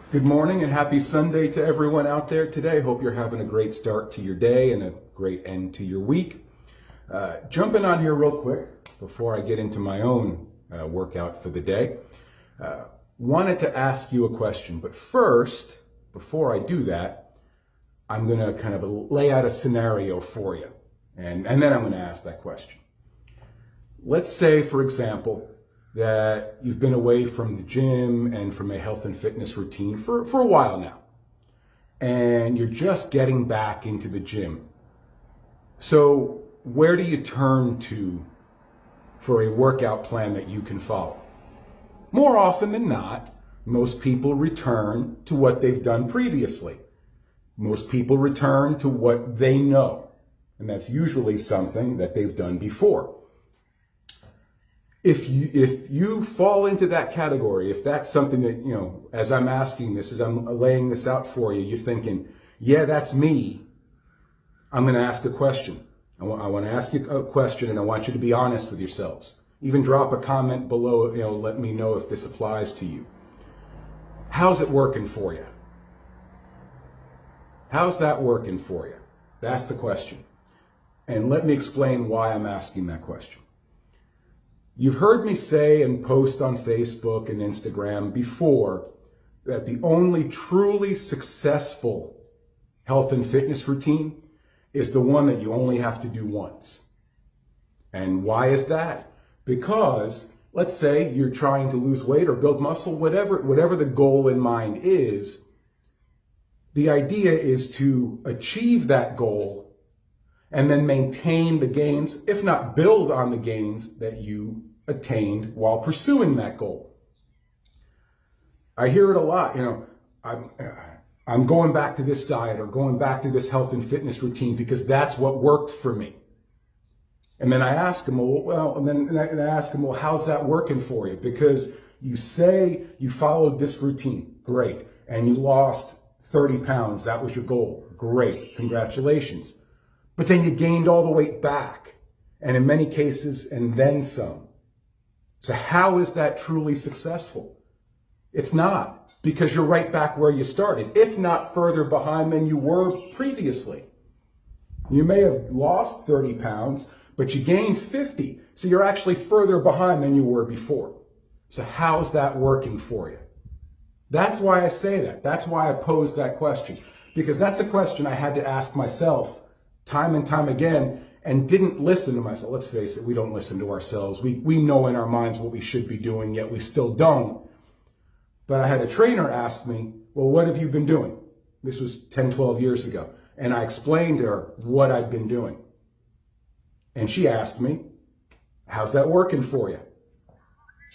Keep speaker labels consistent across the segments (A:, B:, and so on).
A: Good morning and happy Sunday to everyone out there today. Hope you're having a great start to your day and a great end to your week. Jumping on here real quick before I get into my own workout for the day. Wanted to ask you a question, but first, before I do that, I'm going to kind of lay out a scenario for you, and then I'm going to ask that question. Let's say, for example, that you've been away from the gym and from a health and fitness routine for a while now, and you're just getting back into the gym. So where do you turn to for a workout plan that you can follow? More often than not, most people return to what they've done previously. Most people return to what they know, and that's usually something that they've done before. If you fall into that category, if that's something that, as I'm asking this, as I'm laying this out for you, you're thinking, yeah, that's me, I'm going to ask a question. I want to ask you a question, and I want you to be honest with yourselves. Even drop a comment below, let me know if this applies to you. How's it working for you? How's that working for you? That's the question. And let me explain why I'm asking that question. You've heard me say and post on Facebook and Instagram before that the only truly successful health and fitness routine is the one that you only have to do once. And why is that? Because let's say you're trying to lose weight or build muscle, whatever the goal in mind is, the idea is to achieve that goal and then maintain the gains, if not build on the gains that you attained while pursuing that goal. I hear it a lot, I'm going back to this diet or going back to this health and fitness routine because that's what worked for me. And then I ask them, well, how's that working for you? Because you say you followed this routine, great, and you lost 30 pounds, that was your goal, great, congratulations. But then you gained all the weight back, and in many cases, and then some. So how is that truly successful? It's not, because you're right back where you started, if not further behind than you were previously. You may have lost 30 pounds, but you gained 50, so you're actually further behind than you were before. So how's that working for you? That's why I say that. That's why I posed that question, because that's a question I had to ask myself time and time again, and didn't listen to myself. Let's face it, we don't listen to ourselves. We know in our minds what we should be doing, yet we still don't. But I had a trainer ask me, well, what have you been doing? This was 10, 12 years ago. And I explained to her what I'd been doing. And she asked me, how's that working for you?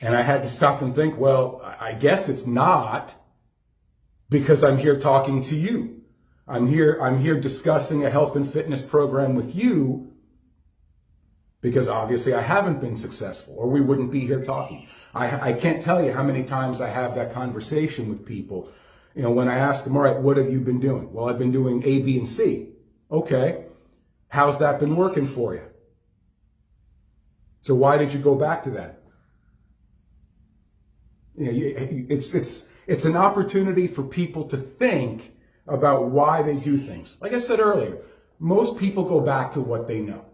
A: And I had to stop and think, well, I guess it's not, because I'm here talking to you. I'm here discussing a health and fitness program with you, because obviously I haven't been successful, or we wouldn't be here talking. I can't tell you how many times I have that conversation with people. When I ask them, all right, what have you been doing? Well, I've been doing A, B, and C. Okay, how's that been working for you? So why did you go back to that? It's an opportunity for people to think about why they do things. Like I said earlier, most people go back to what they know.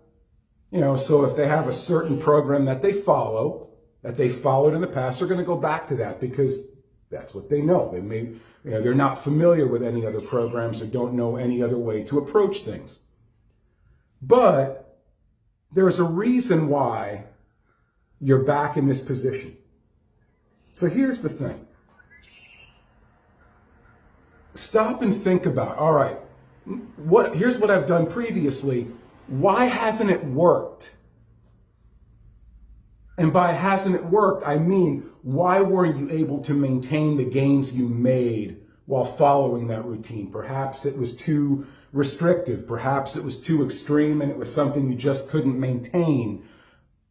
A: So if they have a certain program that they follow, that they followed in the past, they're going to go back to that because that's what they know. They're not familiar with any other programs or don't know any other way to approach things. But there's a reason why you're back in this position. So here's the thing. Stop and think about, all right, here's what I've done previously. Why hasn't it worked? And by hasn't it worked, I mean, why weren't you able to maintain the gains you made while following that routine? Perhaps it was too restrictive. Perhaps it was too extreme and it was something you just couldn't maintain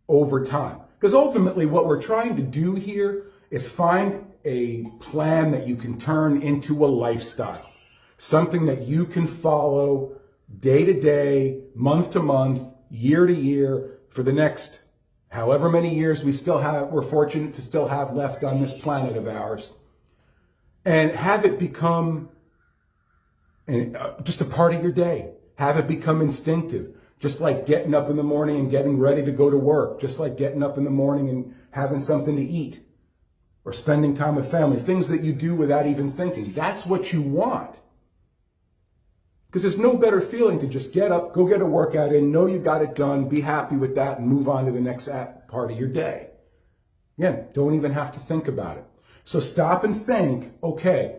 A: over time. Because ultimately what we're trying to do here is find a plan that you can turn into a lifestyle. Something that you can follow day to day, month to month, year to year for the next however many years we're fortunate to still have left on this planet of ours. and have it become just a part of your day. Have it become instinctive. Just like getting up in the morning and getting ready to go to work. Just like getting up in the morning and having something to eat. Or spending time with family. Things that you do without even thinking. That's what you want. Because there's no better feeling to just get up, go get a workout in, know you got it done, be happy with that, and move on to the next part of your day. Again, don't even have to think about it. So stop and think, okay,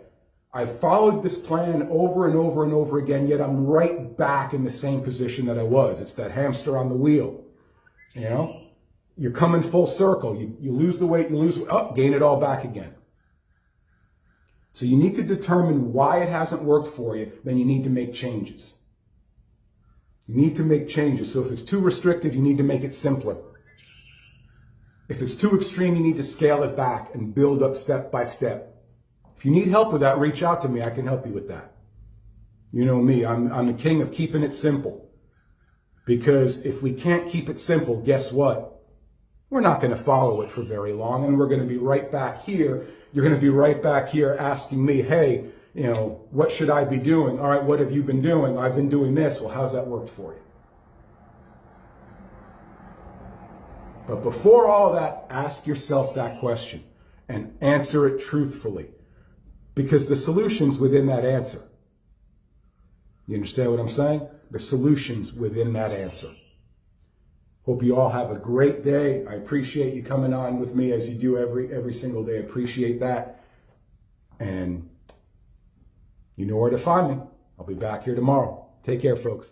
A: I've followed this plan over and over and over again, yet I'm right back in the same position that I was. It's that hamster on the wheel. You know, you're coming full circle. You lose the weight, gain it all back again. So you need to determine why it hasn't worked for you, then you need to make changes. You need to make changes. So if it's too restrictive, you need to make it simpler. If it's too extreme, you need to scale it back and build up step by step. If you need help with that, reach out to me. I can help you with that. You know me, I'm the king of keeping it simple. Because if we can't keep it simple, guess what? We're not going to follow it for very long, and we're going to be right back here. You're going to be right back here asking me, hey, you know, what should I be doing? All right, what have you been doing? I've been doing this. Well, how's that worked for you? But before all that, ask yourself that question and answer it truthfully, because the solution's within that answer. You understand what I'm saying? The solution's within that answer. Hope you all have a great day. I appreciate you coming on with me as you do every single day. I appreciate that. And you know where to find me. I'll be back here tomorrow. Take care, folks.